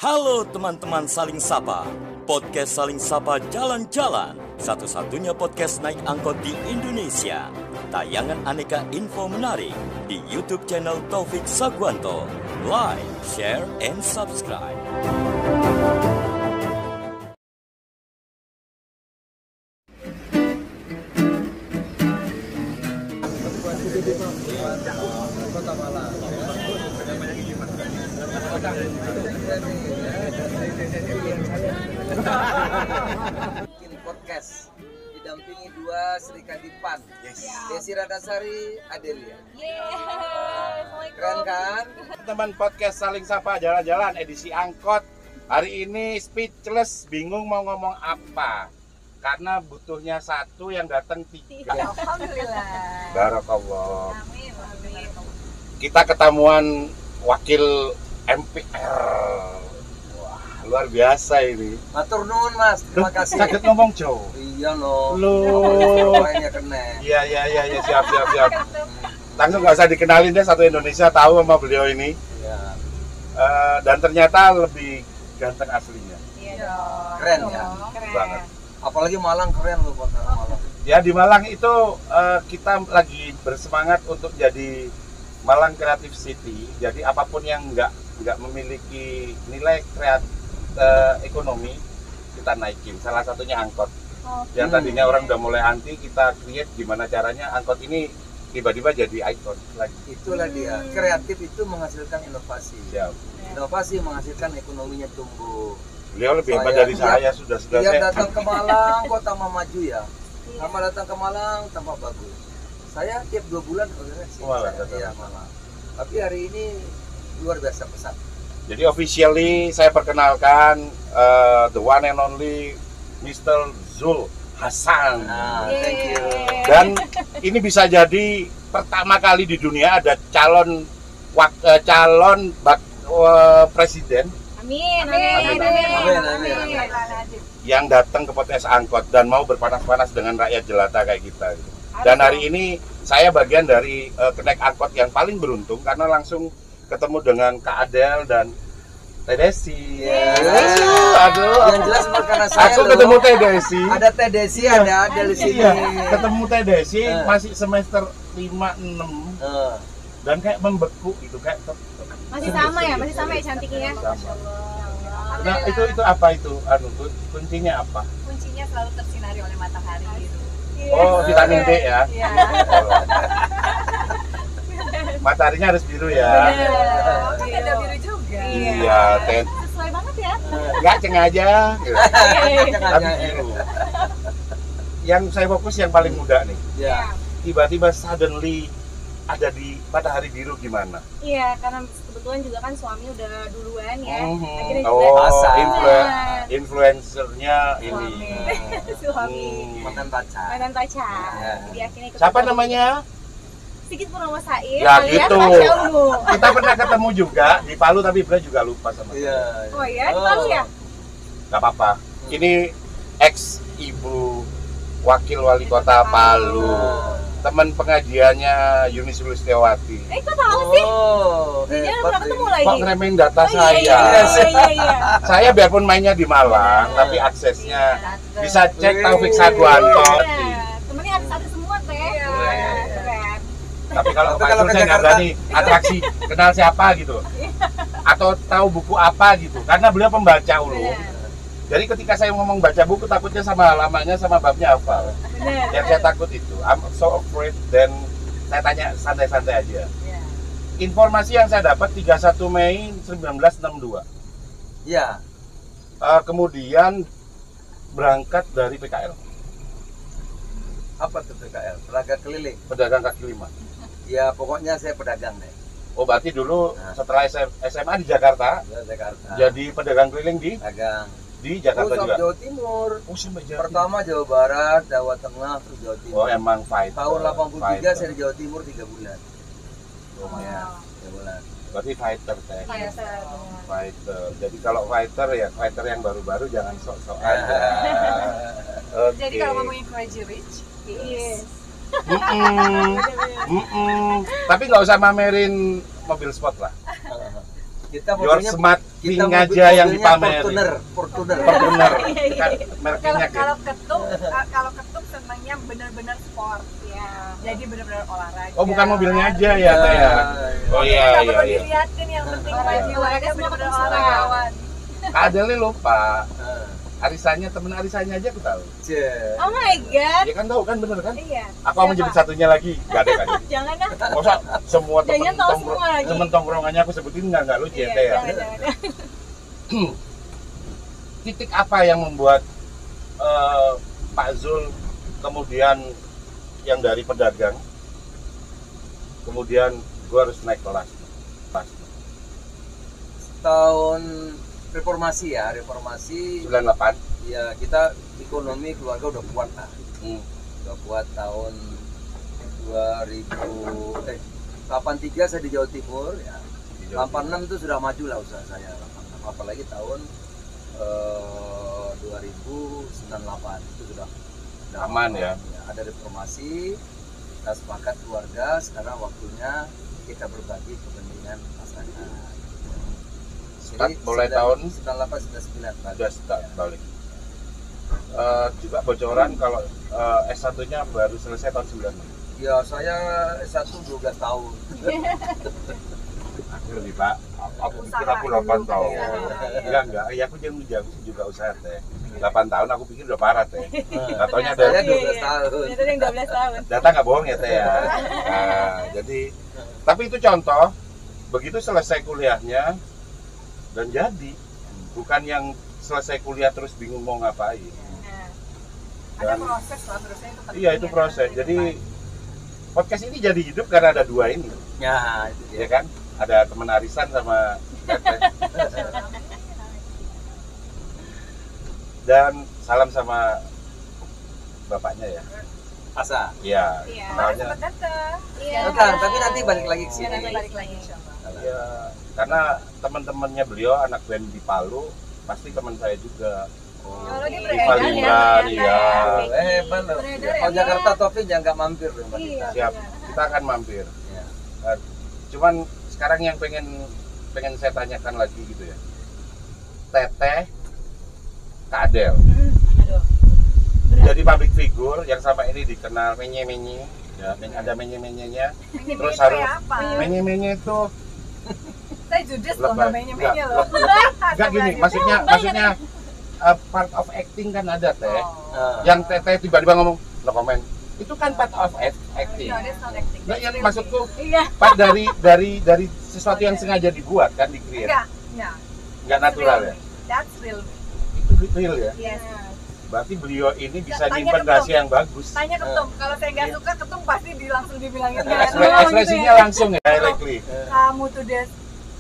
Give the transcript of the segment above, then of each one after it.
Halo teman-teman Saling Sapa, podcast Saling Sapa Jalan-Jalan, satu-satunya podcast naik angkot di Indonesia. Tayangan aneka info menarik di YouTube channel Taufik Sagwanto. Like, share, and subscribe. Kota Malang. Ini podcast didampingi dua Sri Kadipan, Desi Radasari, Adelia. Keren kan? Teman podcast Saling Sapa Jalan-Jalan edisi angkot. Hari ini speechless, bingung mau ngomong apa. Karena butuhnya satu yang datang tiga. Alhamdulillah. Barakallah. Amin. Kita ketemuan wakil MPR. Wah, luar biasa ini. Matur nuwun Mas, terima kasih. Sakit ngomong Joe. Iya no. Lu. Mainnya kena. Iya, siap. Langsung nggak usah dikenalin deh, satu Indonesia tahu sama beliau ini. Iya. Dan ternyata lebih ganteng aslinya. Iya dong. Keren ya? Keren. Banget. Apalagi Malang keren loh kota Malang. Ya di Malang itu kita lagi bersemangat untuk jadi Malang Creative City. Jadi apapun yang nggak memiliki nilai ekonomi kita naikin. Salah satunya angkot. Yang tadinya orang udah mulai anti, kita create gimana caranya angkot ini tiba-tiba jadi ikon lagi. Itulah dia. Kreatif itu menghasilkan inovasi. Siap. Inovasi menghasilkan ekonominya tumbuh. Beliau lebih hebat dari saya sudah Dia saya. datang ke Malang kok tambah maju ya. Sama datang ke Malang tambah bagus. Saya tiap 2 bulan koreksi. Malang, Iya Malang. Tapi hari ini luar biasa pesat. Jadi officially saya perkenalkan the one and only Mr. Zul Hasan. Thank you. Dan ini bisa jadi pertama kali di dunia ada calon presiden Amin. yang datang ke podcast angkot dan mau berpanas-panas dengan rakyat jelata kayak kita. Dan hari ini saya bagian dari kenaik angkot yang paling beruntung karena langsung ketemu dengan Kak Adel dan Teh Desi. Aduh, Yang jelas karena saya aku ketemu Teh Desi. Ada Teh Desi, ada Adel di sini. Iya, ketemu Teh Desi masih semester 5-6 dan kayak membeku gitu kayak Masih sama ya cantiknya. Sama. Nah, itu apa itu? Kuncinya apa? Kuncinya selalu tersinari oleh matahari gitu. Oh, vitamin D ya. Iya. Mataharinya harus biru ya. Kan ada biru juga. Iya, Sesuai banget ya. Enggak sengaja gitu. Tapi biru. Yang saya fokus yang paling muda nih. Ya. Tiba-tiba suddenly ada di matahari biru gimana? Iya, karena kebetulan juga kan suami udah duluan ya. Akhirnya Oh, juga influencernya ini. suami. Mantan pacar. Mantan pacar. Ya. Jadi akhirnya ikut Siapa ketemu. namanya? Sigit Purnomo Said. Ya alias gitu. Tasya Ungu. Kita pernah ketemu juga di Palu tapi Bra juga lupa sama saya. Iya. Oh ya, di Palu ya? Gak apa-apa. Ini ex ibu wakil wali kota Palu. Teman pengajiannya Yuni Sulistiawati. Kok tahu sih? Oh, Dia hebat pernah ketemu ini. lagi. Kok ngeremehin data saya? Iya. Saya biarpun mainnya di Malang, tapi aksesnya bisa cek Taufik Sagwanto. Temennya artis-artis semua teh. Keren. Tapi kalau Tapi kalau Pak ke saya nggak Jakarta- berani atraksi kenal siapa gitu, atau tahu buku apa gitu, karena beliau pembaca ulum. Jadi ketika saya ngomong baca buku takutnya sama halamannya sama babnya hafal. Bener. Yang saya takut itu, I'm so afraid. Dan saya tanya santai-santai aja. Informasi yang saya dapat 31 Mei 1962. Iya. Kemudian berangkat dari PKL, Apa tuh PKL? Pedagang keliling. pedagang kaki lima. Ya pokoknya saya pedagang deh. Oh berarti dulu setelah SMA di Jakarta, Di Jakarta. jadi pedagang keliling Dagang. di Jakarta Sampai juga. Jawa Timur. Oh sampai Jawa Pertama Jawa Barat, Jawa Tengah, terus Jawa Timur. Timur. Oh emang fighter. Tahun 83 fighter. saya di Jawa Timur 3 bulan. Lumayan. 3 bulan. Berarti fighter teh. Iya, Fighter. Jadi kalau fighter ya fighter yang baru-baru jangan sok-sok Ya. aja. Oke. Jadi kalau ngomongin crazy rich, yes. Tapi nggak usah mamerin mobil sport lah. Kita Your mobilnya Smart kita Wing aja yang mobilnya dipamerin. Fortuner. Fortuner. Iya. Merknya Kalau kan. kalau ketuk senangnya benar-benar sport. Iya. Jadi benar-benar olahraga. Oh, bukan mobilnya aja ya, Teh ya. Oh iya Nggak iya perlu iya. dilihatin, yang penting Olahraga maju semua aja benar-benar ketuk olahragawan. Kak Adelnya lupa. Nah, Arisannya, temen arisannya aja aku tahu. cie. Oh my god. Ya kan tahu kan, bener kan? Iya. Aku mau menjemput satunya lagi. Gak ada kan? Jangan dah. Masa semua Jangan tahu semua lagi. temen tongkrongannya aku sebutin nggak lucu ya, Teh ya. Jangan. Titik apa yang membuat Pak Zul kemudian yang dari pedagang kemudian gua harus naik kelas? Tahun reformasi ya, reformasi 98. ya, kita ekonomi keluarga udah kuat lah. Udah kuat tahun 83 saya di Jawa Timur ya. 86 itu sudah maju lah usaha saya. 86. Apalagi tahun 2098 itu sudah Aman ya. Ada reformasi, kita sepakat keluarga, sekarang waktunya kita berbagi kepentingan masyarakat. Start mulai tahun 98 sudah 9 sudah start balik. Juga bocoran kalau S1-nya baru selesai tahun 96. Ya, saya S1 12 tahun. Aku lebih Pak. Aku pikir aku 8 tahun. Enggak. Ya aku juga usaha, Teh. 8 tahun aku pikir udah parah, Teh. Katanya ada Saya 12 tahun. Itu yang 12 tahun. data nggak bohong ya, Teh ya. Nah, jadi tapi itu contoh begitu selesai kuliahnya dan jadi bukan yang selesai kuliah terus bingung mau ngapain. Ada Dan proses lah, terusnya itu penting. iya itu proses. Jadi podcast ini jadi hidup karena ada dua ini, Ya, itu ya dia. kan? Ada teman arisan sama Teteh. Dan salam sama bapaknya ya. Asa. Iya. Iya. Kemarin Soalnya sempat datang. Iya. Datang, tapi nanti balik lagi ke Iya, sini. nanti Balik lagi insyaallah. ya, karena teman-temannya beliau anak band di Palu pasti teman saya juga. Kalau dia Di beredar ya, Palembang, iya. Hebat loh. Beredar ya, Kalau Iya. Jakarta Taufik jangan nggak mampir loh Mbak Iya. Dita. Siap, kita akan mampir. Ya. Cuman sekarang yang pengen saya tanyakan lagi gitu ya. Teteh, Kak Adel, Aduh. jadi public figure yang sama ini dikenal menye-menye, ya, ada menye-menyenya. Ini Terus kayak harus apa? menye-menye itu Saya judes loh Lebay. namanya loh. enggak gini, maksudnya part of acting kan ada, Teh. Nah, Yang Teteh tiba-tiba ngomong no comment, itu kan part of acting. No, that's not acting. Nah, yang That's real maksudku Iya. part dari sesuatu yang sengaja dibuat kan, me. di-create. Enggak. Enggak natural ya. That's real me. Itu real ya. Yes. Berarti beliau ini bisa Tanya nyimpen ke rahasia yang bagus. Tanya ketum, kalau saya nggak suka ketum pasti langsung dibilangin Ekspresinya langsung ya, directly. Kamu tuh des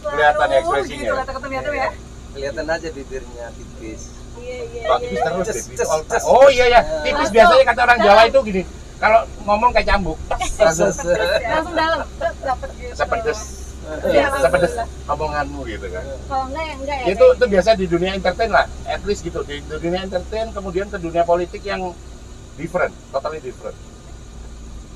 Kelihatan ekspresinya. gitu kata ketum ya tuh ya. kelihatan aja bibirnya tipis. Iya. Kalau tipis terus Ces, tipis. ces, ces. Oh iya ya, tipis biasanya kata orang Jawa itu gini. Kalau ngomong kayak cambuk, Langsung Langsung dalam. Dapat gitu. sepedes, Iya, sepedes alhamdulillah. omonganmu gitu kan. Kalau enggak ya enggak ya. Itu biasa di dunia entertain lah, at least gitu. Di dunia entertain kemudian ke dunia politik yang different, totally different.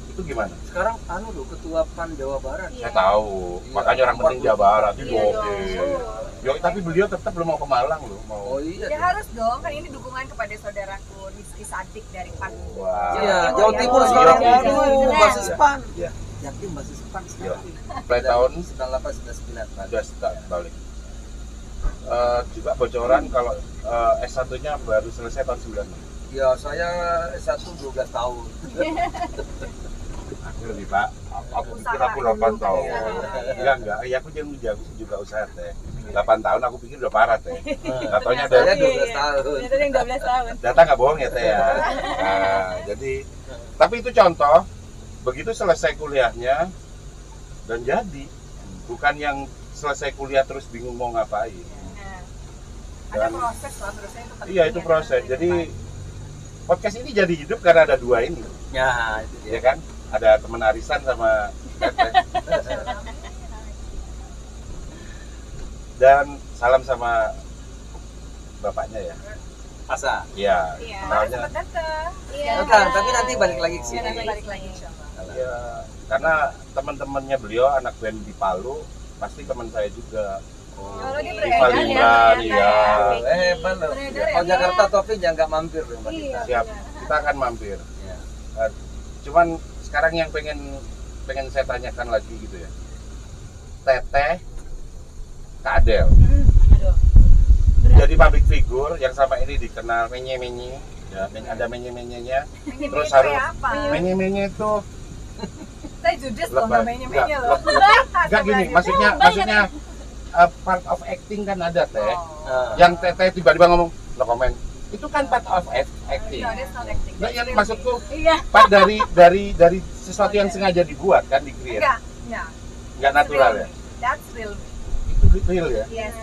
Itu gimana? Sekarang loh ketua PAN Jawa Barat. Iya. Saya tahu, Iya, makanya orang penting Jawa Barat itu Iya oke. dong. Yo, tapi beliau tetap belum mau ke Malang loh, mau. Oh iya. Ya harus dong, kan ini dukungan kepada saudaraku Rizky Sadik dari PAN. Wah. Iya, Jawa Timur Oh, sekarang iya. aduh, basis PAN. Iya. Yakin basis PAN sekarang. Mulai tahun 98 sudah 9 sudah start balik. Juga bocoran kalau S1-nya baru selesai tahun 96. Ya, saya S1 12 tahun. Aku lebih Pak. Aku pikir aku 8 tahun. Enggak. Ya aku juga usaha, Teh. 8 tahun aku pikir udah parah, Teh. Katanya ada Saya 12 Iya. tahun. Itu yang 12 tahun. data nggak bohong ya, Teh ya. Nah, jadi tapi itu contoh begitu selesai kuliahnya dan jadi bukan yang selesai kuliah terus bingung mau ngapain. Ada Dan proses lah, terusnya itu penting. iya itu proses. Jadi podcast ini jadi hidup karena ada dua ini, Ya, itu ya dia. kan? Ada teman arisan sama Teteh. Dan salam sama bapaknya ya. Asa. Iya. Iya. Kemarin Soalnya sempat datang. Iya. Datang, tapi nanti balik lagi ke Iya, sini. nanti balik lagi insyaallah. ya, karena teman-temannya beliau anak band di Palu pasti teman saya juga. Kalau dia Di beredar ya, Palembang, iya. Hebat loh. Beredar ya, Kalau Iya. Jakarta Taufik jangan nggak mampir loh Mbak Iya. Dita. Siap, kita akan mampir. Ya. Cuman sekarang yang pengen saya tanyakan lagi gitu ya. Teteh, Kak Adel, Aduh. jadi public figure yang sama ini dikenal menye-menye, ya, ada menye-menyenya. Menye-menye Terus itu harus kayak apa? menye-menye itu Saya judes loh, lebay. nggak menye-menye loh. Enggak gini, maksudnya part of acting kan ada teh. Oh. Nah, Yang teteh tiba-tiba ngomong, no comment. Itu kan part of acting. No, that's not acting. Nah, yang That's maksudku Iya. part dari sesuatu yang sengaja dibuat kan, di-create. Enggak. Enggak natural ya. That's real. Itu real ya. Yes.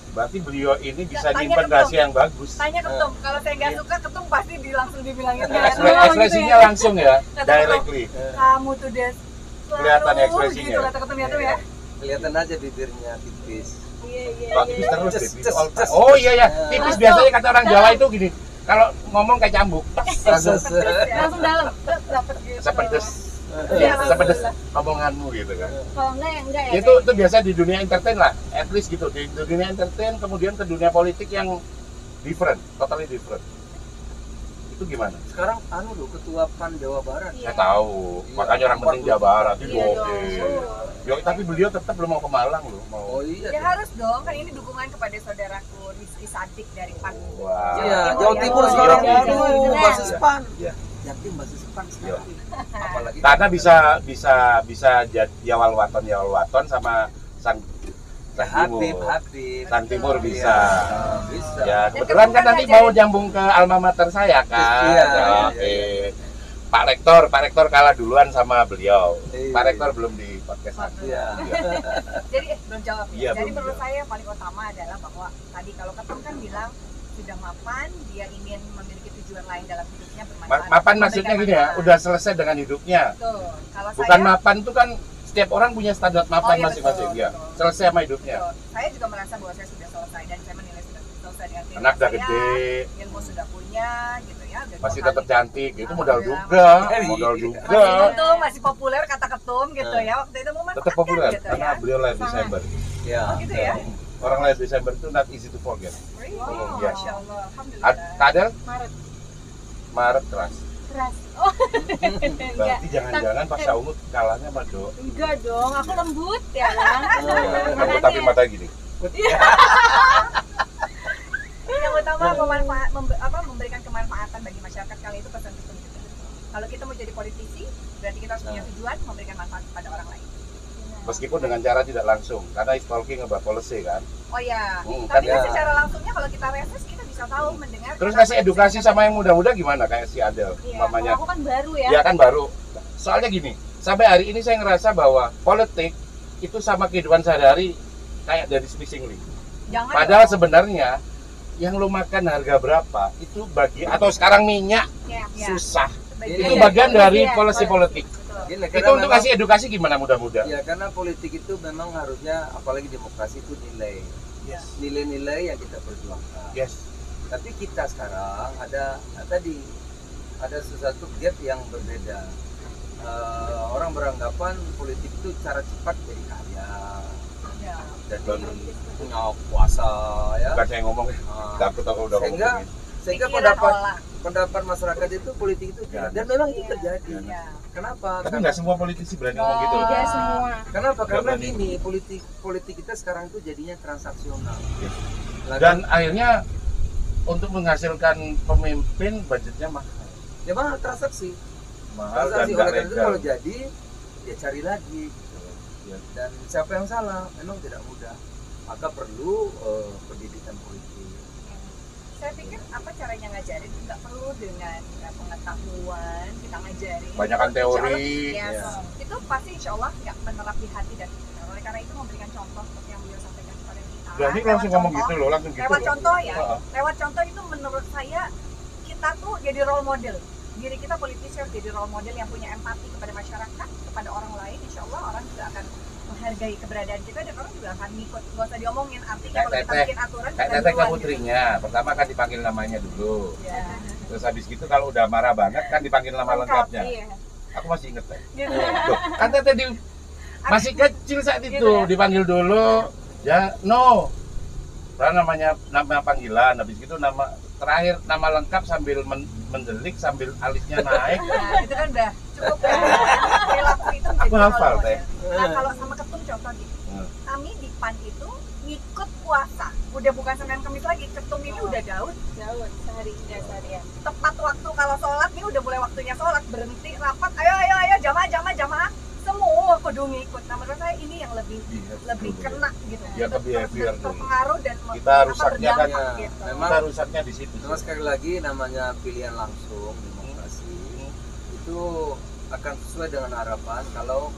Berarti beliau ini bisa Tanya nyimpan Ketum. rahasia yang bagus. Tanya Ketum, kalau saya nggak suka Ketum pasti langsung dibilangin Ekspresinya langsung ya, directly. Kamu tuh des Kelihatan ekspresinya. gitu kata Ketum ya tuh ya. kelihatan aja bibirnya tipis. Iya. Kalau tipis terus Ces, tipis ces, all ces. time. Oh iya ya, tipis Langsung. biasanya kata orang Jawa itu gini. Kalau ngomong kayak cambuk, langsung Langsung dalam. Dapat gitu. sepedes, Iya, sepedes alhamdulillah. omonganmu gitu kan. Kalau enggak ya enggak ya. Itu biasa di dunia entertain lah, at least gitu. Di dunia entertain kemudian ke dunia politik yang different, totally different. Itu gimana? Sekarang loh ketua PAN Jawa Barat. Iya. Saya tahu, Iya, makanya orang penting Jawa Barat itu Iya oke. dong. Yo, tapi beliau tetap belum mau ke Malang loh, mau. Oh iya. Ya harus dong, kan ini dukungan kepada saudaraku Rizky Sadik dari PAN. Wah. Iya, Jawa Timur Oh, sekarang iya, aduh iya. basis PAN. Iya. Yakin basis PAN sekarang. Apalagi Karena bisa jadi awal waton sama sang Habib. Sang Timur Iya, bisa. bisa. Ya, Dan kebetulan kan kebetulan nanti ngajarin- mau nyambung ke alma mater saya kan. Iya, Ya, iya, oke. iya. Pak Rektor kalah duluan sama beliau. Iya. Pak Rektor belum di podcast aku. Iya. Jadi belum jawab ya. Iya, Jadi belum menurut jawab. saya yang paling utama adalah bahwa tadi kalau Ketum kan bilang sudah mapan, dia ingin memiliki tujuan lain dalam hidupnya bermanfaat. Mapan maksudnya memberikan gini ya, manfaat. udah selesai dengan hidupnya. Betul. Kalau Bukan saya mapan itu kan setiap orang punya standar mapan iya, masing-masing betul, ya. betul. Selesai sama hidupnya. betul. Saya juga merasa bahwa saya sudah selesai dan saya menilai sudah selesai dengan kehidupan Anak udah saya, gede, ilmu sudah punya gitu ya. udah masih 2 tetap kali. cantik. Itu modal Alhamdulillah. juga, Iya. modal Masih juga. Ketum, masih populer kata Ketum gitu ya. Waktu itu memanfaatkan Tetap populer gitu karena ya. beliau lahir Sangat. Desember. Iya. Oh gitu ya. Orang lahir Desember itu not easy to forget. Really? Oh, iya. Masya Allah. Alhamdulillah. Kadal Maret. Maret keras. Keras. Oh. Enggak. Berarti jangan-jangan pas Saungut kalahnya sama Do. Enggak dong, aku lembut ya kan. Kamu tapi mata gini. Yang utama memberikan kemanfaatan bagi masyarakat, kali itu pesan Ketum kita. Kalau kita mau jadi politisi, berarti kita harus punya tujuan memberikan manfaat kepada orang lain. Meskipun dengan cara tidak langsung, karena is talking about policy kan. Oh ya, Kan tapi kan ya. secara langsungnya kalau kita reses kita bisa tahu mendengar. Terus kasih edukasi sama yang muda-muda gimana kayak si Adel, Iya, mamanya. kalau aku kan baru ya. Dia kan baru. Soalnya gini, sampai hari ini saya ngerasa bahwa politik itu sama kehidupan sehari-hari kayak dari missing link. Jangan Padahal dong. sebenarnya yang lo makan harga berapa itu atau sekarang minyak Ya, susah. sebagian Itu ya, bagian politik dari ya, policy politik. Betul. Gini, Itu karena untuk memang- kasih edukasi gimana muda-muda. Ya karena politik itu memang harusnya, apalagi demokrasi itu nilai, nilai-nilai yang kita perjuangkan. Yes. Tapi kita sekarang ada sesuatu gap yang berbeda. Orang beranggapan politik itu cara cepat jadi kaya, Ya. jadi punya kuasa, ya. Bukan saya ngomong, Nah, takut aku udah sehingga ngomongin. sehingga Pikiran pendapat olah. pendapat masyarakat itu politik itu Ya, dan memang itu Iya. terjadi. Ya. Kenapa? Tapi nggak semua politisi berani ngomong gitu. Tidak semua. Kenapa? Nggak Karena berani. gini, politik kita sekarang itu jadinya transaksional. Yes. Lah, Dan akhirnya untuk menghasilkan pemimpin budgetnya mahal. ya mahal transaksi. Mahal dan Transaksi nggak oleh karena itu legal. kalau jadi ya cari lagi gitu. Ya. Dan siapa yang salah? Memang tidak mudah. Maka perlu pendidikan politik. Saya pikir apa caranya ngajarin nggak perlu dengan pengetahuan kita ngajarin. Banyakan Insya teori. Allah, yes. Ya. Itu pasti insya Allah nggak menerap di hati dan pikiran. Oleh karena itu memberikan contoh seperti yang beliau sampaikan kepada kita. Berarti Lewat langsung ngomong contoh, gitu loh, langsung gitu. Lewat loh. contoh ya. Heeh. Lewat contoh itu menurut saya kita tuh jadi role model. Diri kita politisi harus jadi role model yang punya empati kepada masyarakat, kepada orang lain. Insya Allah orang juga akan menghargai keberadaan kita dan orang juga akan ngikut. Gak usah diomongin. Artinya Kayak kalau kita Teteh. bikin aturan Kayak kita Teteh ke duluan, putrinya, pertama kan dipanggil namanya dulu. gitu. Ya. Terus habis gitu kalau udah marah banget kan dipanggil nama lengkapnya. Iya. Aku masih inget Teh. Gitu. Tuh, kan Teteh masih kecil saat itu Gitu ya? dipanggil dulu. Ya, no. Karena nama panggilan, habis itu nama terakhir nama lengkap sambil mendelik sambil alisnya naik. Nah, itu kan udah cukup ya. Perilaku itu menjadi Aku hafal, role Teh. model. Nah, kalau sama ketum contoh nih. Kami di PAN itu ngikut puasa. Udah bukan Senin Kamis lagi, ketum ini udah Daud seharian. tepat waktu kalau sholat nih udah mulai waktunya sholat, berhenti rapat, ayo jamaah semua kudu ngikut. Nah menurut saya ini yang lebih kena gitu. Ya, ke behavior dulu. Terpengaruh dan Kita rusaknya kan berdampak gitu. memang kita rusaknya di situ. Terus sekali lagi namanya pilihan langsung demokrasi itu akan sesuai dengan harapan kalau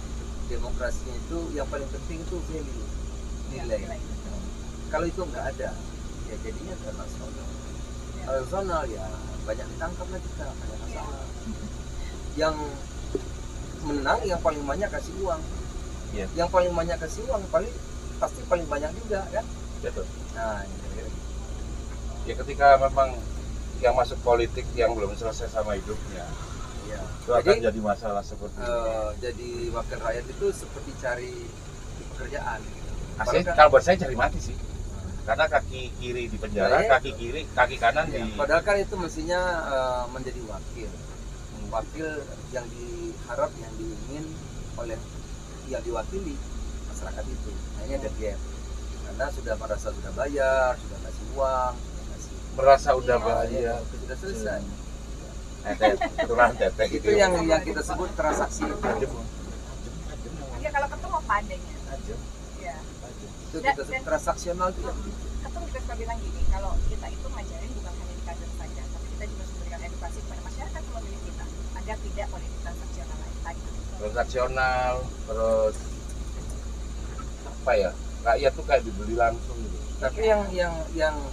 demokrasinya itu yang paling penting itu value, nilai. Kalau itu nggak ada, ya jadinya transaksional. Transaksional ya banyak ditangkap lah kita, banyak masalah. Yang menang yang paling banyak kasih uang. Iya. Yang paling banyak kasih uang pasti paling banyak juga kan. Betul. Nah, ini kira-kira gitu. Ya ketika memang yang masuk politik yang belum selesai sama hidupnya, Iya. itu akan jadi masalah seperti itu. Jadi wakil rakyat itu seperti cari pekerjaan. Asli, kalau buat saya cari mati sih. Karena kaki kiri di penjara, kaki kanan Ya, di. padahal kan itu mestinya menjadi wakil yang diharap, yang diingin oleh yang diwakili masyarakat itu. Nah ini ada gap karena sudah merasa sudah bayar, sudah kasih uang, Merasa udah bayar. itu sudah selesai. Aturan teteh gitu. Itu yang kita sebut transaksi. Ya kalau ketum apa adanya. Ya. Itu kita sebut transaksional itu. Ketum juga suka bilang gini, kalau kita itu ngajarin bukan hanya di kader saja, tapi kita juga harus memberikan edukasi kepada masyarakat pemilih kita agar tidak politik transaksional lagi. Transaksional, terus apa ya? Rakyat tuh kayak dibeli langsung gitu. Tapi yang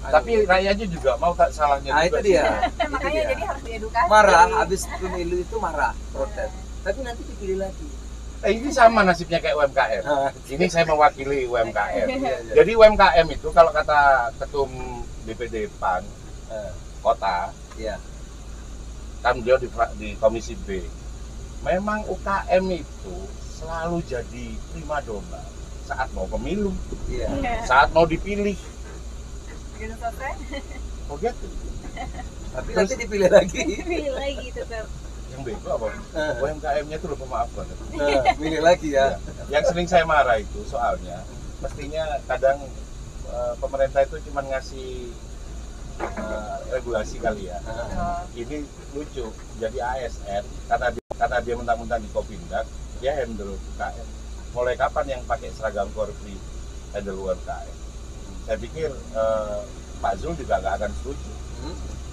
Tapi rakyatnya juga mau tak salahnya nah juga itu dia. sih. Makanya jadi harus diedukasi. Marah habis pemilu itu marah, protes. Tapi nanti dipilih lagi. Ini sama nasibnya kayak UMKM. Nah, Ini saya mewakili UMKM. iya. Jadi UMKM itu kalau kata ketum DPD PAN kota, Iya. kan beliau di Komisi B. Memang UKM itu selalu jadi primadona saat mau pemilu, Iya. saat mau dipilih. Begitu selesai. Oh gitu. Tapi nanti dipilih lagi. Pilih lagi tetap. Yang bego apa? UMKM-nya itu lupa maaf banget. Nah, milih lagi ya. Yang sering saya marah itu soalnya mestinya kadang pemerintah itu cuma ngasih regulasi kali ya. Ini lucu, jadi ASN karena dia mentang-mentang di Kopindak, dia handle UKM. Mulai kapan yang pakai seragam Korpri handle UMKM? Saya pikir Pak Zul juga nggak akan setuju,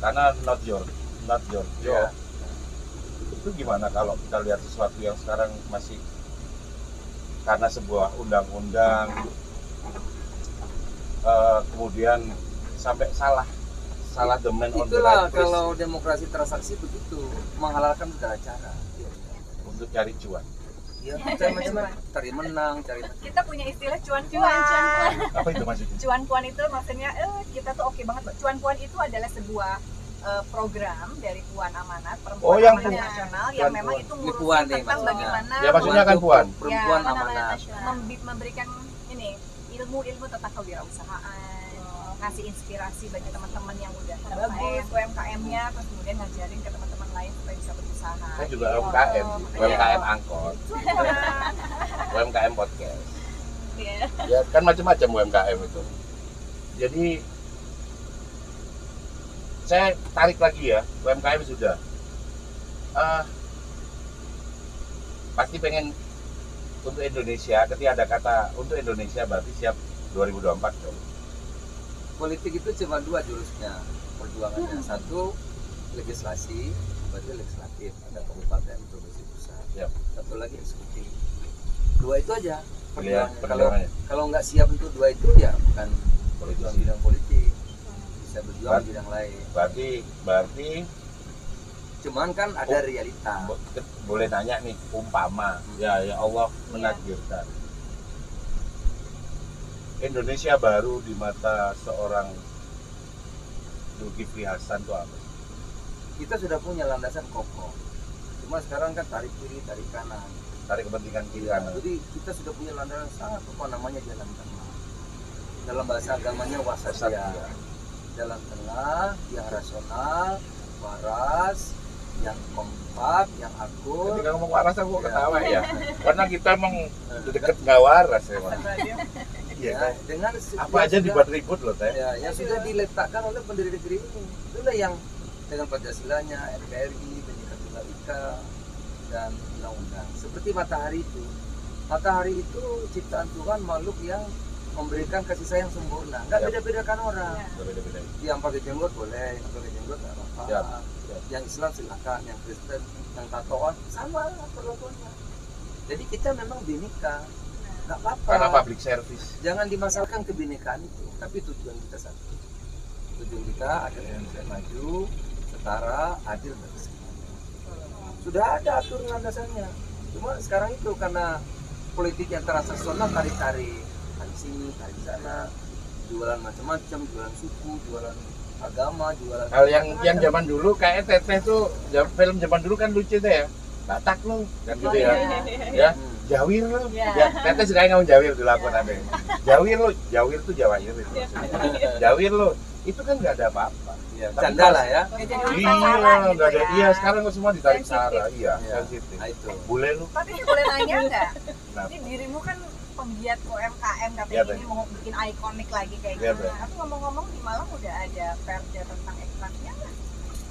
karena not your job. Iya. Itu gimana kalau kita lihat sesuatu yang sekarang masih karena sebuah undang-undang kemudian sampai salah the man on the Itulah right place kalau demokrasi transaksi begitu, menghalalkan segala cara. untuk cari cuan. Ya, macam-macam, cari menang, cari Kita punya istilah cuan-cuan. Apa itu maksudnya? Cuan-cuan itu maksudnya kita tuh oke banget. Cuan-cuan itu adalah sebuah program dari Puan Amanat, Oh, Perempuan yang Amanat Puan. Nasional Puan, yang memang Puan. itu Ini ngurusin Puan nih tentang maksudnya. bagaimana Ya, maksudnya kan Puan. Perempuan Ya, amanat. memberikan ini ilmu-ilmu tentang kewirausahaan, ngasih inspirasi bagi teman-teman yang udah bagus UMKM-nya, terus kemudian ngajarin ke teman-teman lain supaya bisa berusaha. Saya juga UMKM, UMKM angkot, UMKM podcast. Iya. Ya kan macam-macam UMKM itu. Jadi saya tarik lagi ya, UMKM sudah pasti pengen untuk Indonesia. Ketika ada kata untuk Indonesia berarti siap 2024 dong. Politik itu cuma dua jurusnya perjuangannya. Satu legislasi, berarti legislatif, ada kabupaten, provinsi, pusat. Yap. Satu lagi eksekutif. Dua itu aja Pilihan perjuangannya. perjuangannya. Kalau nggak siap untuk dua itu ya bukan berjuang bidang politik, bisa berjuang di bidang lain. Berarti Cuman kan ada realita. boleh nanya nih, umpama ya Allah menakdirkan Indonesia baru di mata seorang Zulkifli Hasan itu apa? Kita sudah punya landasan kokoh. Cuma sekarang kan tarik kiri, tarik kanan. Tarik kepentingan kiri kanan. Jadi kita sudah punya landasan sangat kokoh, namanya jalan tengah. dalam bahasa agamanya wasatiyah. Jalan tengah, yang rasional, waras, yang kompak, yang akur. Ketika ngomong waras aku ketawa ya. Karena kita emang deket nggak waras ya, Mas. Iya, Ya, dengan apa aja dibuat ribut loh, Teh. ya, yang sudah diletakkan oleh pendiri negeri ini. Itulah yang dengan Pancasilanya, NKRI, Bhinneka Tunggal Ika, dan undang-undang. Seperti matahari itu. Matahari itu ciptaan Tuhan, makhluk yang memberikan kasih sayang sempurna. Nggak Ya. beda-bedakan orang. Beda-beda. Yang pakai jenggot boleh, yang pakai jenggot nggak apa-apa. Ya. Ya. Yang Islam silakan, yang Kristen, yang tatoan sama perlakuannya. Jadi kita memang bineka, nggak apa-apa. Karena public service. Jangan dimasalkan kebinekaan itu, tapi tujuan kita satu. Tujuan kita agar Indonesia maju, setara, adil dan semuanya. Sudah ada aturan landasannya. Cuma sekarang itu karena politik yang transaksional, tarik-tarik, tarik sini, tarik sana, jualan macam-macam, jualan suku, jualan agama, jualan Hal yang zaman dulu kayak Teteh tuh film zaman dulu kan lucu tuh ya. Batak lo kan gitu ya. Ya, jawir lo. Ya, Teteh suka ngomong jawir dulu aku ada. Jawir lo, jawir tuh jawir itu maksudnya. Jawir lo, itu kan nggak ada apa-apa. Ya, Tapi canda lah ya. Iya, nggak ada. Iya, sekarang semua ditarik sara. Iya, Iya. sensitif. Nah, itu. Boleh lu. Tapi ini boleh nanya nggak? Nah, Ini dirimu kan penggiat UMKM, Iya, katanya Teh. ini mau bikin ikonik lagi kayak Iya, gitu. Teh. Tapi ngomong-ngomong di Malang udah ada perda tentang ekstraknya nggak?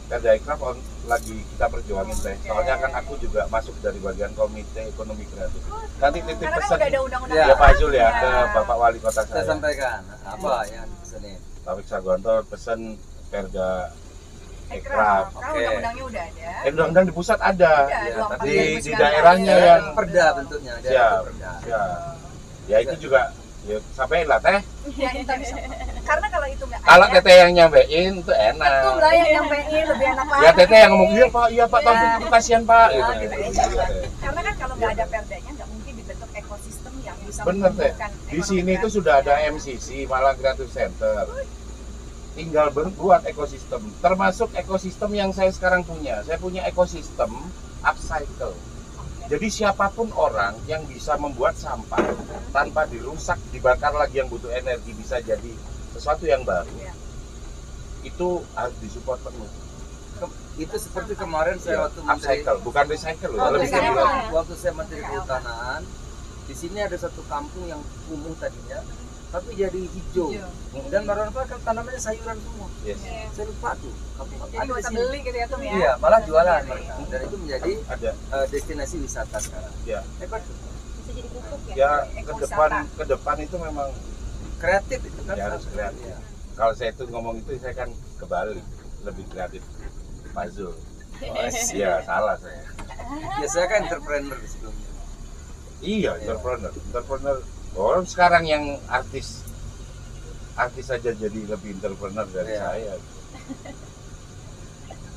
Kerja ikraf lagi kita perjuangin Teh. Soalnya kan aku juga masuk dari bagian komite ekonomi kreatif. Nanti titip Karena kan pesan udah ada undang-undang. Ya, ya Pak Zul ya Iya. ke Bapak Wali Kota Saya saya. sampaikan apa yang dipesanin. Taufik Sargoanto pesen perda Ekraf. Ekraf. Karena Oke. undang-undangnya udah ada. Undang-undang di pusat ada. Udah, Ya, 24 tapi di 2019. daerahnya Iya. yang Perda bentuknya, dia Siap. itu perda. Ya, ya itu juga ya sampai lah Teh. Ya, itu bisa. Karena kalau itu nggak Kalau ada, Teteh yang nyampein itu enak. ketum lah yang nyampein lebih enak lagi. Ya Teteh yang ngomong iya Pak Ya. Taufik itu kasihan Pak. Oh, Gitu. gitu ya. Iya, Teh. Karena kan kalau nggak ada perdanya nggak mungkin dibentuk ekosistem yang bisa Bener Teh. menumbuhkan Di ekonomi sini itu kreatif. sudah ada MCC Malang Creative Center. Tinggal berbuat ekosistem, termasuk ekosistem yang saya sekarang punya. Saya punya ekosistem upcycle. Jadi siapapun orang yang bisa membuat sampah tanpa dirusak, dibakar lagi yang butuh energi bisa jadi sesuatu yang baru. Iya. Itu harus disupport penuh. Itu seperti kemarin Ya, saya waktu menteri, upcycle, bukan recycle loh. Oh, Lebih recycle. tinggi lagi. waktu saya menteri kehutanan, di sini ada satu kampung yang kumuh tadinya, tapi jadi hijau. Dan baru-baru kan tanamannya sayuran semua. Yes. Saya lupa tuh kampung Jadi ada nggak di usah sini. beli gitu ya tuh ya. Iya, malah jualan mereka. Dan itu menjadi Ada. destinasi wisata sekarang. Ya, Hebat tuh. Bisa jadi pupuk ya. ya Ekowisata. ke depan itu memang Kreatif itu kan. Ya, harus kreatif. Iya. kalau saya itu ngomong itu saya kan ke Bali lebih kreatif. Pak Zul. Iya, salah saya. Ya saya kan entrepreneur sebelumnya. Iya, entrepreneur. Orang sekarang yang artis saja jadi lebih entrepreneur dari Iya. saya.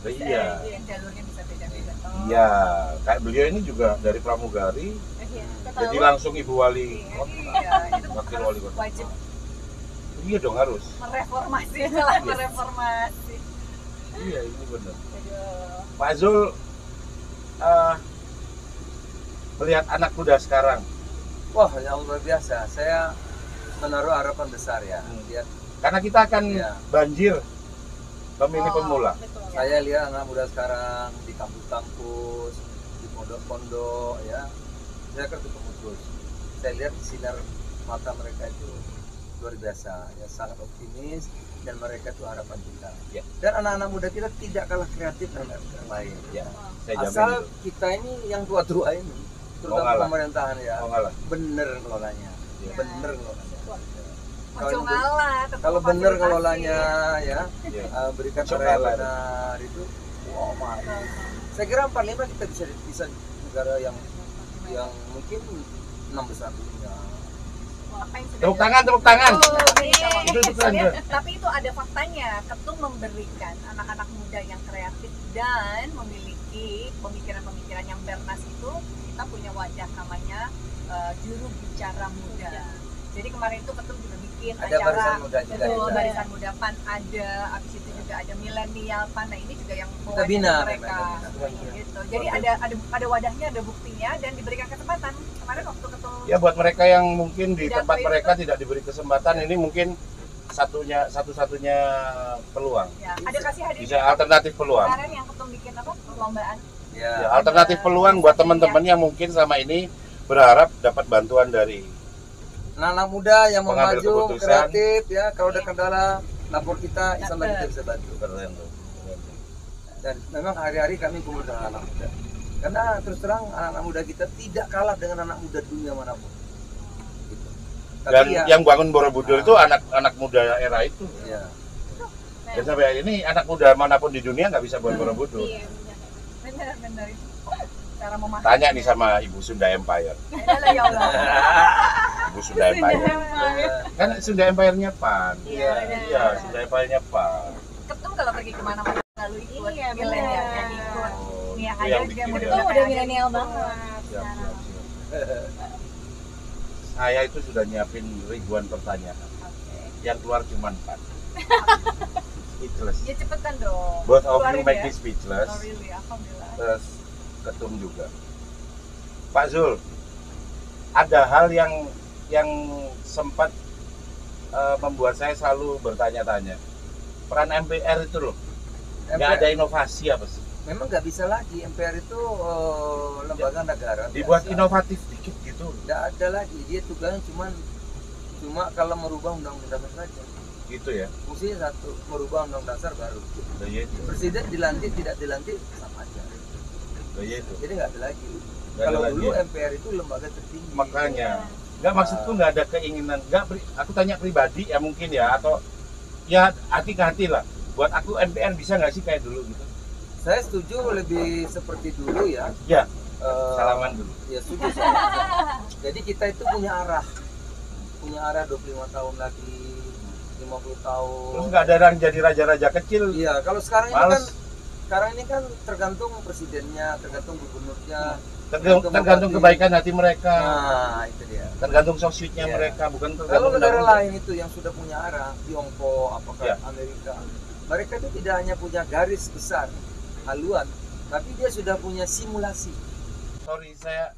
Iya. Yang jalurnya bisa beda-beda. Iya, kayak beliau ini juga dari pramugari, Iya. jadi langsung ibu wali kota, Iya, itu wakil wali kota. wajib Iya dong harus. mereformasi lah, mereformasi. Iya, ini benar. Aduh. Pak Zul melihat anak muda sekarang, Wah, yang luar biasa. Saya menaruh harapan besar ya. Lihat, karena kita akan Iya. banjir pemilih Oh, pemula. Betul. saya lihat anak muda sekarang di kampus-kampus, di pondok-pondok ya. Saya kan ketemu terus. Saya lihat sinar mata mereka itu luar biasa, ya sangat optimis dan mereka itu harapan kita. Ya. Dan anak-anak muda kita tidak kalah kreatif dengan yang lain. Ya, saya jamin Asal itu. kita ini yang tua-tua ini, terutama ngalah. pemerintahan ya, Oh, enggak lah. bener ngelolanya, Ya. bener ngelolanya. Ojo ngalah, tetap Kalau bener fasilitasi. ngelolanya ya, Ya. berikan Ojo cara yang ngalah. benar itu, wow mantap. Saya kira 45 kita bisa negara yang mungkin 6 besar dunia. Apa yang sudah Tepuk tangan, tepuk tangan. Itu keren, keren. Tapi itu ada faktanya. Ketum memberikan anak-anak muda yang kreatif dan memiliki pemikiran-pemikiran yang bernas itu, kita punya wadah namanya juru bicara muda. Jadi kemarin itu Ketum juga bikin bikin Ada acara. barisan muda juga. Betul, kita. barisan muda PAN ada, habis itu juga ada milenial PAN. Nah, ini juga yang Kita bina mereka. Gitu. Jadi ada wadahnya, ada buktinya dan diberikan kesempatan. Kemarin waktu ketemu Ya buat mereka yang mungkin di Pidato tempat itu. mereka tidak diberi kesempatan, ini mungkin satu-satunya peluang. ya, ada kasih hadiah. Bisa alternatif peluang. Kemarin yang ketum bikin apa? Perlombaan. Ya, Ya. alternatif peluang buat teman-teman yang mungkin selama ini berharap dapat bantuan dari Anak-anak muda yang mau Pengambil maju, keputusan. kreatif ya, kalau ada kendala lapor kita, insya Allah kita bisa bantu. keren tuh. Dan memang hari-hari kami kumpul dengan anak muda. Karena terus terang anak-anak muda kita tidak kalah dengan anak muda dunia manapun. Gitu. Tapi Dan ya, yang bangun Borobudur itu anak muda era itu. ya, Dan sampai hari ini anak muda manapun di dunia nggak bisa buat Borobudur. Iya, benar. benar itu. Cara memahami. Tanya nih sama Ibu Sunda Empire. Adalah ya Allah. Ibu Sunda Empire. Kan Sunda Empire-nya PAN. Iya, Iya, Sunda Empire-nya PAN. Ketum kalau pergi kemana-mana selalu ikut. Iya, milenial benar. yang ikut. Oh, Nih, itu ada yang dia bikin muda ya. Itu udah milenial banget. Siap, siap, siap. Saya itu sudah nyiapin ribuan pertanyaan. Yang keluar cuma 4. Speechless. Ya cepetan dong. Both of you Keluarin make ya. me speechless. Oh really? Alhamdulillah. Terus ketum juga. Pak Zul, ada hal yang sempat membuat saya selalu bertanya-tanya. Peran MPR itu loh, nggak ada inovasi apa sih? memang nggak bisa lagi. MPR itu lembaga negara. Dibuat biasa. inovatif dikit gitu. Nggak ada lagi. Dia tugasnya cuma kalau merubah undang-undang saja. Gitu ya. Fungsinya satu, merubah undang dasar baru. Udah ya itu. Presiden dilantik tidak dilantik sama aja. Udah ya itu. Jadi nggak ada lagi. Nggak ada Kalau lagi dulu ya. MPR itu lembaga tertinggi. Makanya, nggak maksudku nggak ada keinginan. Aku tanya pribadi ya mungkin ya atau ya hati-hati lah. Buat aku MPR bisa nggak sih kayak dulu gitu? Saya setuju lebih seperti dulu ya. Ya. Eh, Salaman dulu. Ya setuju saya. Jadi kita itu punya arah 25 tahun lagi, 50 tahun. Terus nggak ada yang jadi raja-raja kecil. Iya, kalau sekarang Males. ini kan tergantung presidennya, tergantung gubernurnya. Tergantung kebaikan hati mereka. Nah, itu dia. Tergantung sosisnya Iya. mereka, bukan Kalau tergantung negara undang-undang. lain itu yang sudah punya arah, Tiongkok, apakah Ya. Amerika, mereka itu tidak hanya punya garis besar, haluan, tapi dia sudah punya simulasi. Sorry, saya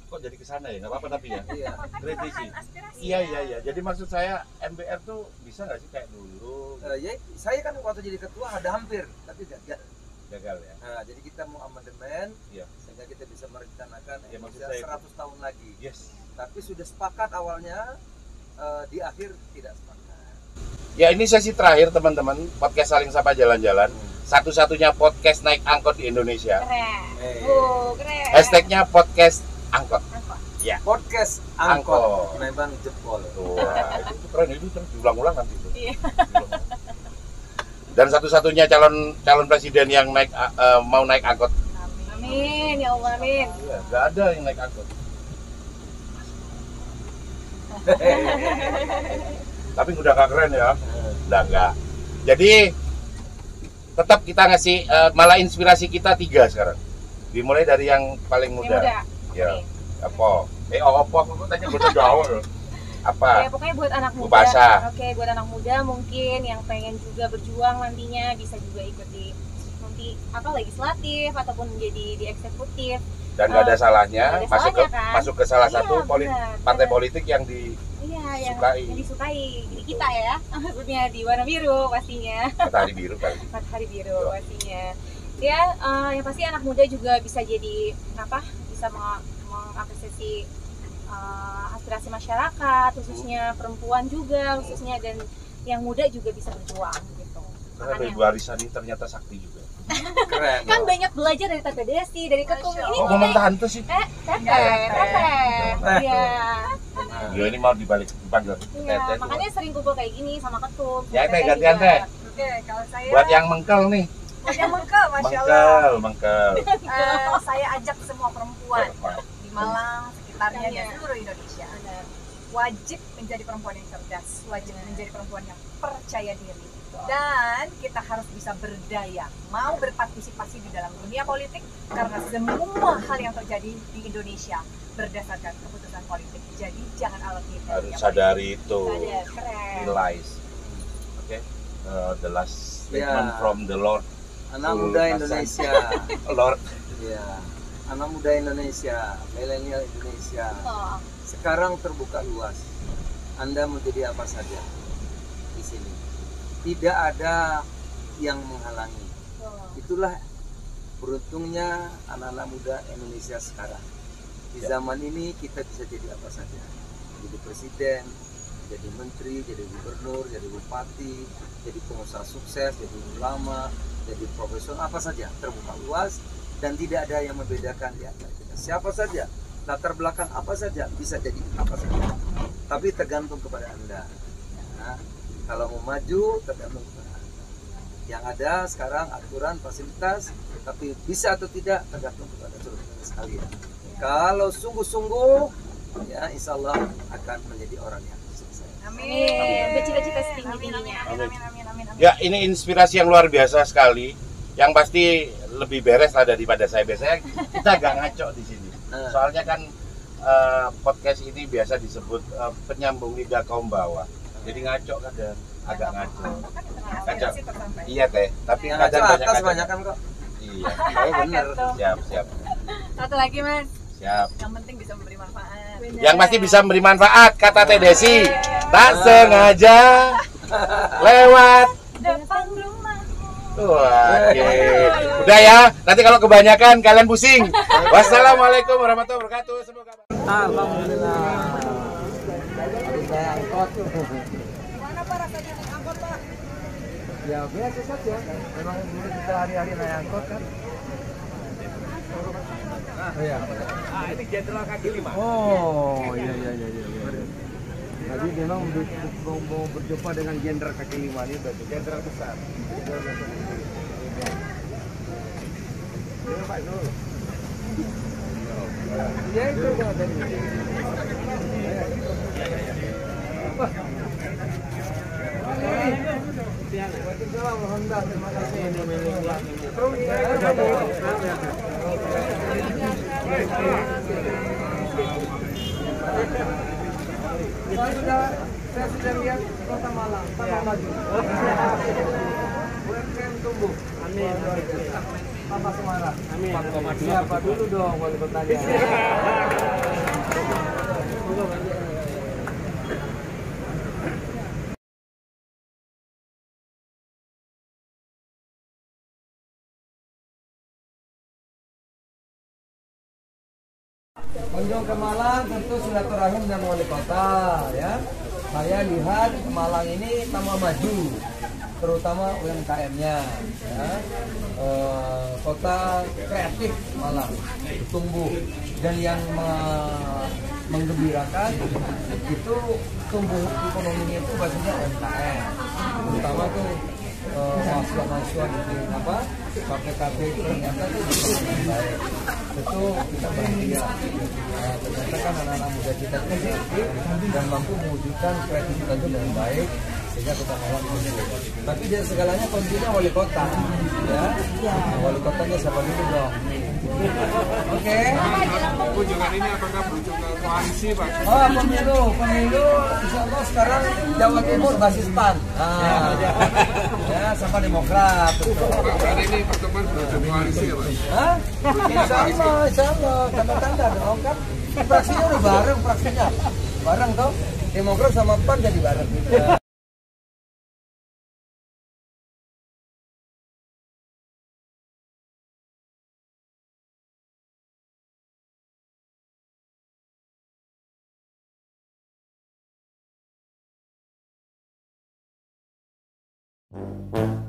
kok jadi kesana ya, nggak apa-apa tapi ya. Iya. Kritisi. Aspirasi. Iya. Jadi maksud saya MPR tuh bisa nggak sih kayak dulu? Ya, saya kan waktu jadi ketua ada hampir, tapi gagal. Gagal ya. Nah, jadi kita mau amandemen, Iya. sehingga kita bisa merencanakan Ya, maksud Indonesia saya 100 tahun lagi. Yes. Tapi sudah sepakat awalnya, di akhir tidak sepakat. Ya ini sesi terakhir teman-teman, podcast Saling Sapa Jalan-Jalan. Satu-satunya podcast naik angkot di Indonesia. Keren. Keren. Hashtagnya podcast angkot. Podcast Angkot. angkot, memang jempol. Tuh, itu keren, itu terus diulang-ulang nanti itu. Iya. Dan satu-satunya calon presiden yang mau naik angkot. Amin, ya Allah, amin. Iya, nggak ada yang naik angkot. Tapi udah gak keren ya. Udah enggak. Jadi tetap kita ngasih malah inspirasi kita 3 sekarang. Dimulai dari yang paling Yang muda. muda. Ya. Oke. Apa? Apa aku tanya bahasa Jawa loh. Apa? Ya, pokoknya buat anak Bu muda. Basa. Oke, buat anak muda mungkin yang pengen juga berjuang nantinya bisa juga ikut di nanti apa legislatif ataupun menjadi di eksekutif. Dan nggak ada salahnya nggak ada salahnya, kan? masuk ke salah Iya, satu benar, partai benar. politik yang di Iya, yang Sukai. disukai di kita ya. Maksudnya di warna biru pastinya. Matahari Biru kali. Matahari biru pastinya. Ya, yang pasti anak muda juga bisa jadi apa? Bisa mengapresiasi aspirasi masyarakat, khususnya perempuan juga, khususnya dan yang muda juga bisa berjuang gitu. Karena Makanya. Ibu Arisa ini ternyata sakti juga. Keren. Kan loh. banyak belajar dari Tante Desi, dari ketum Masya ini. Oh, ngomong tante sih. Teteh. Iya. Ya ini mau dipanggil Iya, Teteh. makanya sering kumpul kayak gini sama ketum. Ya, sama Teh, Teteh gantian, juga. Teh. Oke, kalau saya Buat yang mengkel nih. yang mengkel, masya Allah. Mengkel. Saya ajak semua perempuan di Malang, sekitarnya dan seluruh Indonesia wajib menjadi perempuan yang cerdas, wajib menjadi perempuan yang percaya diri, dan kita harus bisa berdaya, mau berpartisipasi di dalam dunia politik karena semua hal yang terjadi di Indonesia, berdasarkan keputusan politik. Jadi jangan alami Harus sadari itu. Keren. Realize. Oke. The last statement Ya. from the Lord. Anak muda Indonesia. Lord. Ya, anak muda Indonesia, milenial Indonesia. Oh. Sekarang terbuka luas. Anda mau jadi apa saja di sini. Tidak ada yang menghalangi. Itulah beruntungnya anak-anak muda Indonesia sekarang. Di zaman ini kita bisa jadi apa saja. Jadi presiden, jadi menteri, jadi gubernur, jadi bupati, jadi pengusaha sukses, jadi ulama, jadi profesional, apa saja. Terbuka luas dan tidak ada yang membedakan di antara kita. Siapa saja, latar belakang apa saja, bisa jadi apa saja. Tapi tergantung kepada Anda. Nah, kalau mau maju, tergantung kepada Anda. Yang ada sekarang aturan, fasilitas, tapi bisa atau tidak tergantung kepada saudara sekalian. Kalau sungguh-sungguh, ya insya Allah akan menjadi orang yang sukses. Amin. Bercita-cita Amin, setinggi-tingginya. amin. Ya, ini inspirasi yang luar biasa sekali. Yang pasti lebih beres lah daripada saya. Biasanya kita agak ngaco di sini. Soalnya kan podcast ini biasa disebut penyambung lidah kaum bawah. Jadi ngaco kadang, agak ngaco. Ngaco. Iya teh, tapi Yang kadang ngaco banyak atas ngaco. banyak kan kok. Iya, Oh bener. siap. Satu lagi Mas, Siap. yang penting bisa memberi manfaat. Yang pasti bisa memberi manfaat, kata Teh Desi. Tak sengaja lewat. Depan rumahmu. Oke. Udah ya, nanti kalau kebanyakan kalian pusing. Wassalamualaikum warahmatullahi wabarakatuh. Semoga Alhamdulillah. Tadi saya angkot. Gimana Pak rasanya naik angkot Pak? Ya biasa saja. Memang dulu kita hari-hari naik angkot kan. Oh iya. ini jenderal kaki lima. Oh iya. Tadi memang mau berjumpa dengan jenderal kaki lima ini berarti jenderal besar. Iya Pak Nur. Ya itu kan tadi. Waalaikumsalam alhamdulillah terima kasih. Terus saya sudah lihat kota Malang tambah maju. UMKM tumbuh. Amin. Tambah semarang. Amin. Siapa dulu dong wali kotanya? Kunjung ke Malang tentu silaturahim dengan wali kota ya. Saya lihat Malang ini tambah maju, terutama UMKM-nya ya. Kota kreatif Malang tumbuh dan yang menggembirakan itu tumbuh ekonominya itu basisnya UMKM, terutama tuh mahasiswa di kafe-kafe itu ternyata itu dengan baik. Itu kita bahagia. Ternyata kan anak-anak muda kita itu kreatif dan mampu mewujudkan kreativitas itu dengan baik sehingga kota Malang maju. Tapi dia segalanya kuncinya wali kota, ya. Wali kotanya siapa dulu dong? Oke. Kunjungan ini apakah berujung ke koalisi Pak? Oh pemilu, insya Allah sekarang Jawa Timur basis PAN. Ya sama Demokrat. Pak, hari ini pertemuan berujung koalisi ya Pak? Hah? Insya Allah, tanda-tanda dong kan. Fraksinya udah bareng toh. Demokrat sama PAN jadi bareng. Thank you.